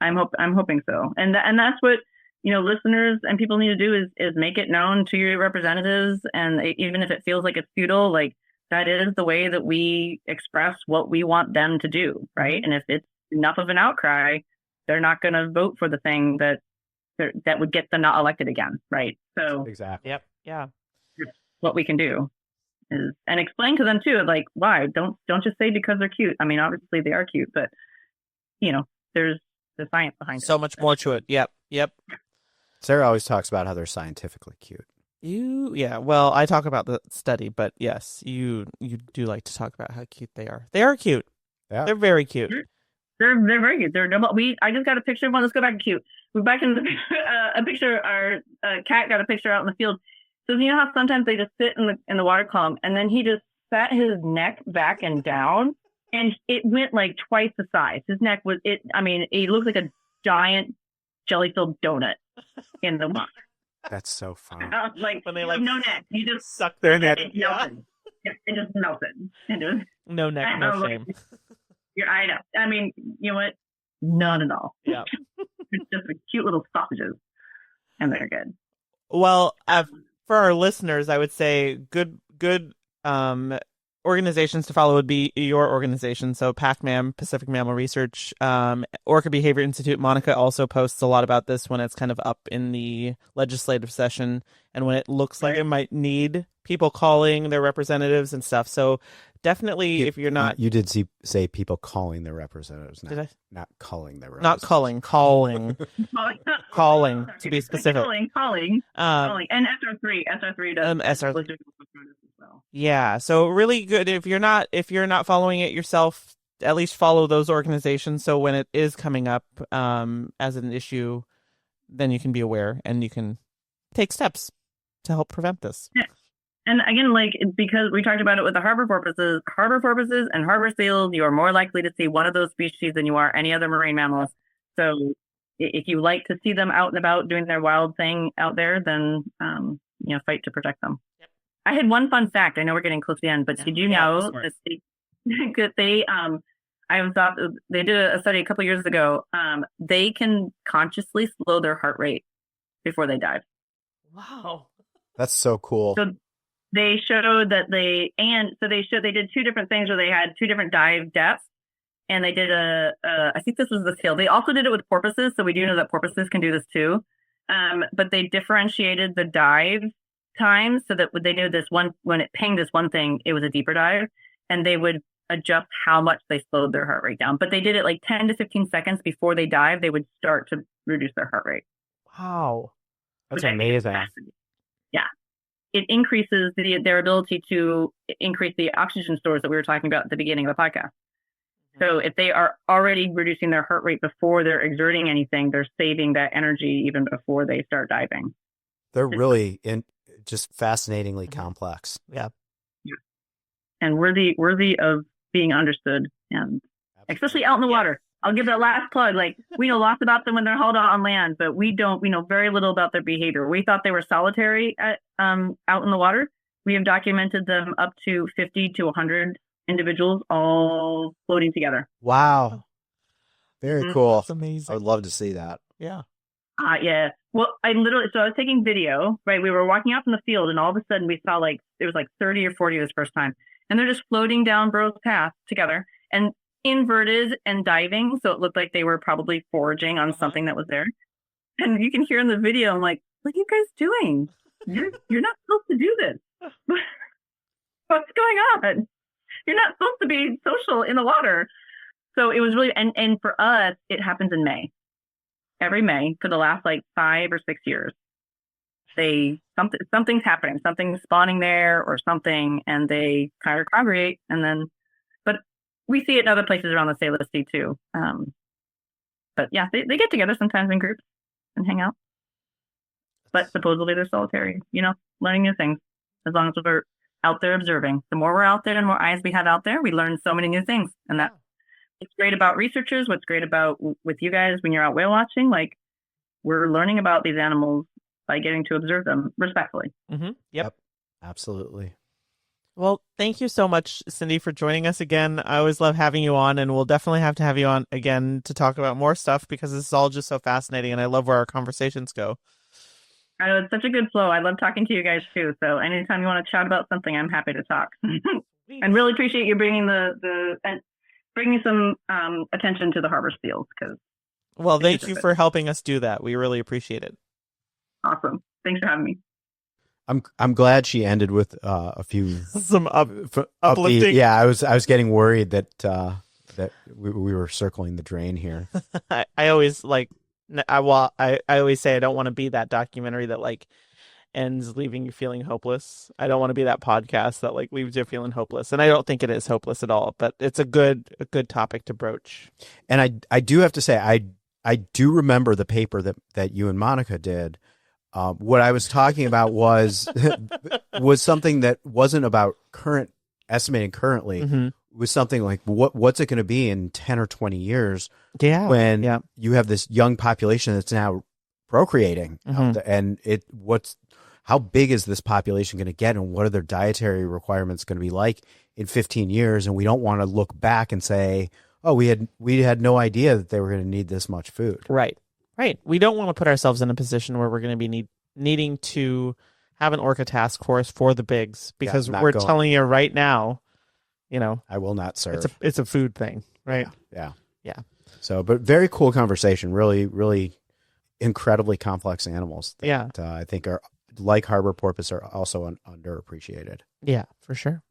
I'm hoping so. And that's what, listeners and people need to do is make it known to your representatives. And even if it feels like it's futile, like, that is the way that we express what we want them to do. Right. And if it's enough of an outcry, they're not going to vote for the thing that would get them not elected again. Right. So exactly. Yep. Yeah. What we can do is, and explain to them too, like, why don't just say because they're cute. I mean, obviously they are cute, but there's the science behind it. So much more to it. Yep. Sarah always talks about how they're scientifically cute. Well, I talk about the study, but yes, you do like to talk about how cute they are. They are cute. Yeah. They're very cute. They're very cute. I just got a picture of one. Let's go back to cute. We're back in a picture. Our cat got a picture out in the field. So you know how sometimes they just sit in the water column, and then he just sat his neck back and down, and it went like twice the size. His neck was it. I mean, he looked like a giant jelly-filled donut in the water. That's so fun. Like, when they no neck, you just suck their neck. It melted. It just melted. No neck, no shame. I know. I mean, you know what? None at all. Yeah. It's just a cute little sausages, and they're good. Well, for our listeners, I would say good organizations to follow would be your organization. So PacMam, Pacific Mammal Research, Orca Behavior Institute. Monica also posts a lot about this when it's kind of up in the legislative session and when it looks like it might need people calling their representatives and stuff. So definitely, if you're not... You did say people calling their representatives. Did I? Not culling their representatives. Not culling. Calling, to be specific. Calling. And SR3 does. SR3. Yeah, so really good. If you're not following it yourself, at least follow those organizations. So when it is coming up as an issue, then you can be aware and you can take steps to help prevent this. Yeah. And again, like, because we talked about it with the harbor porpoises and harbor seals, you are more likely to see one of those species than you are any other marine mammals. So if you like to see them out and about doing their wild thing out there, then fight to protect them. Yep. I had one fun fact. I know we're getting close to the end, but did you know that they did a study a couple years ago. They can consciously slow their heart rate before they dive. Wow, that's so cool. So they showed that they did two different things where they had two different dive depths, and they did I think this was the scale. They also did it with porpoises, so we do know that porpoises can do this too. But they differentiated the dive times so that they knew this one, when it pinged this one thing, it was a deeper dive, and they would adjust how much they slowed their heart rate down. But they did it like 10 to 15 seconds before they dive. They would start to reduce their heart rate. Wow, that's amazing. Yeah. It increases their ability to increase the oxygen stores that we were talking about at the beginning of the podcast. So if they are already reducing their heart rate before they're exerting anything, they're saving that energy even before they start diving. They're really just fascinatingly complex. Yeah. And worthy of being understood, and especially out in the water. I'll give that last plug. Like, we know lots about them when they're hauled out on land, but we know very little about their behavior. We thought they were solitary out in the water. We have documented them up to 50 to 100 individuals all floating together. Wow. Very cool. That's amazing. I would love to see that. Yeah. Yeah. Well, I was taking video, right? We were walking out in the field and all of a sudden we saw it was like 30 or 40 this first time. And they're just floating down Burroughs Path together and inverted and diving. So it looked like they were probably foraging on something that was there. And you can hear in the video, I'm like, what are you guys doing? You're not supposed to do this. What's going on? You're not supposed to be social in the water. So it was really, and for us, it happens in May. Every May for the last 5 or 6 years. Something's happening, something's spawning there or something, and they kind of congregate, but we see it in other places around the Salish Sea too. But yeah, they get together sometimes in groups and hang out. But supposedly they're solitary, learning new things. As long as we're out there observing. The more we're out there, the more eyes we have out there, we learn so many new things. And that's what's great about researchers, what's great about with you guys when you're out whale watching, we're learning about these animals by getting to observe them respectfully. Mm-hmm. Yep. Absolutely. Well, thank you so much, Cindy, for joining us again. I always love having you on, and we'll definitely have to have you on again to talk about more stuff because this is all just so fascinating, and I love where our conversations go. I know it's such a good flow. I love talking to you guys too. So anytime you want to chat about something, I'm happy to talk. And really appreciate you bringing bringing some attention to the harbor seals. Well, thank you for helping us do that. We really appreciate it. Awesome. Thanks for having me. I'm glad she ended with a few some uplifting. Yeah, I was getting worried that we were circling the drain here. I always I always say I don't want to be that documentary that ends leaving you feeling hopeless. I don't want to be that podcast that leaves you feeling hopeless, and I don't think it is hopeless at all. But it's a good topic to broach. And I do have to say I do remember the paper that you and Monica did. What I was talking about was something that wasn't about estimating currently. Mm-hmm. It was something like what's it going to be in 10 or 20 years when you have this young population that's now procreating. Mm-hmm. And how big is this population going to get, and what are their dietary requirements going to be like in 15 years? And we don't want to look back and say, oh, we had no idea that they were going to need this much food. Right. We don't want to put ourselves in a position where we're going to be needing to have an orca task force for the Biggs because we're telling you right now, I will not serve. It's a food thing, right? Yeah. So, but very cool conversation. Really, really incredibly complex animals that I think are, like harbor porpoise, are also underappreciated. Yeah, for sure.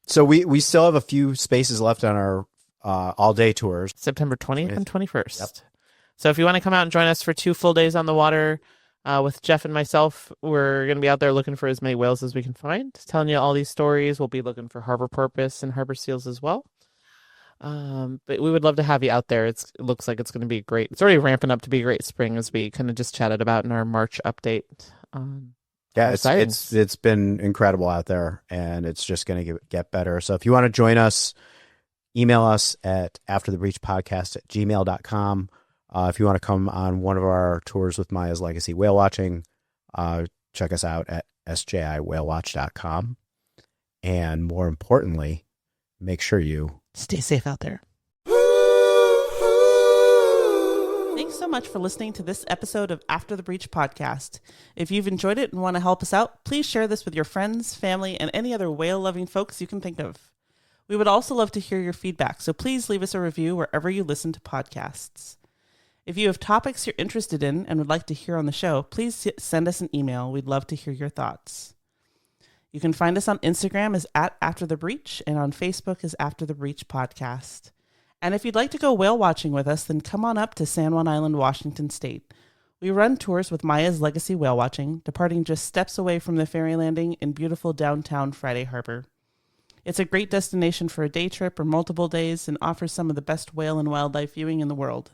So we still have a few spaces left on our all-day tours. September 20th and 21st. Yep. So if you want to come out and join us for 2 full days on the water with Jeff and myself, we're going to be out there looking for as many whales as we can find, telling you all these stories. We'll be looking for harbor porpoise and harbor seals as well. But we would love to have you out there. It looks like it's going to be great. It's already ramping up to be a great spring, as we kind of just chatted about in our March update. It's been incredible out there, and it's just going to get better. So if you want to join us, email us at afterthebreachpodcast@gmail.com. If you want to come on one of our tours with Maya's Legacy Whale Watching, check us out at sjiwhalewatch.com. And more importantly, make sure you stay safe out there. Thanks so much for listening to this episode of After the Breach podcast. If you've enjoyed it and want to help us out, please share this with your friends, family, and any other whale-loving folks you can think of. We would also love to hear your feedback, so please leave us a review wherever you listen to podcasts. If you have topics you're interested in and would like to hear on the show, please send us an email. We'd love to hear your thoughts. You can find us on Instagram as @AfterTheBreach and on Facebook as After the Breach Podcast. And if you'd like to go whale watching with us, then come on up to San Juan Island, Washington State. We run tours with Maya's Legacy Whale Watching, departing just steps away from the ferry landing in beautiful downtown Friday Harbor. It's a great destination for a day trip or multiple days and offers some of the best whale and wildlife viewing in the world.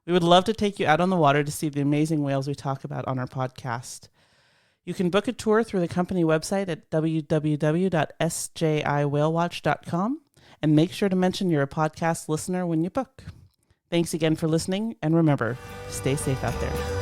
We would love to take you out on the water to see the amazing whales we talk about on our podcast. You can book a tour through the company website at www.sjiwhalewatch.com and make sure to mention you're a podcast listener when you book. Thanks again for listening, and remember, stay safe out there.